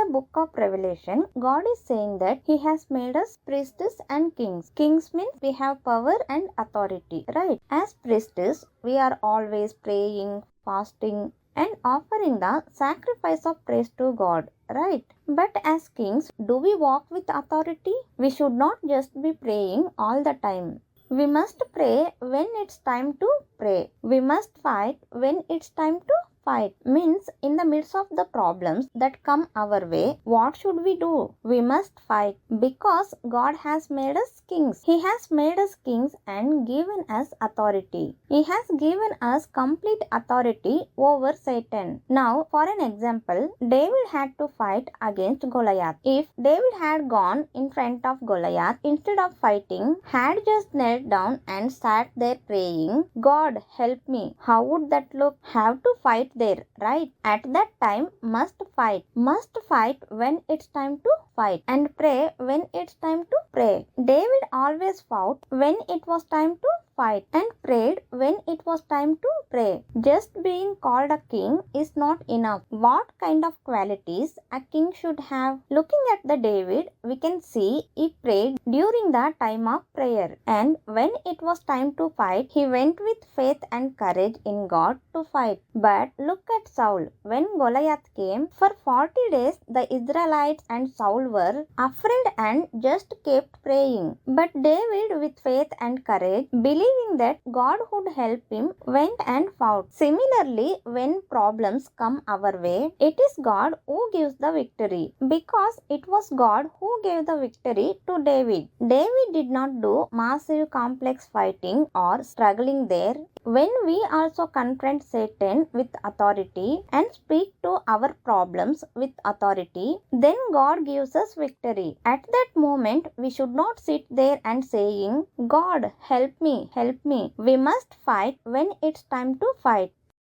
the book of Revelation, God is saying that He has made us priests and kings. Kings means we have power and authority, right? As priests, we are always praying, fasting, and offering the sacrifice of praise to God, right? But as kings, do we walk with authority? We should not just be praying all the time. We must pray when it's time to pray. We must fight when it's time to fight. Means in the midst of the problems that come our way, what should we do? We must fight because God has made us kings. He has made us kings and given us authority. He has given us complete authority over Satan. Now, for an example, David had to fight against Goliath. If David had gone in front of Goliath instead of fighting, had just knelt down and sat there praying, God help me, how would that look? Have to fight there, right? At that time, must fight when it's time to fight, and pray when it's time to pray. David always fought when it was time to fight and prayed when it was time to pray. Just being called a king is not enough. What kind of qualities a king should have? Looking at the David, we can see he prayed during the time of prayer, and when it was time to fight, he went with faith and courage in God to fight. But look at Saul. When Goliath came, for 40 days the Israelites and Saul were afraid and just kept praying. But David, with faith and courage, believing that God would help him, went and fought. Similarly, when problems come our way, it is God who gives the victory, because it was God who gave the victory to David. David did not do massive complex fighting or struggling there. When we also confront Satan with authority and speak to our problems with authority, then God gives us victory. At that moment, we should not sit there and saying, God, help me, help me. We must fight when it's time to fight.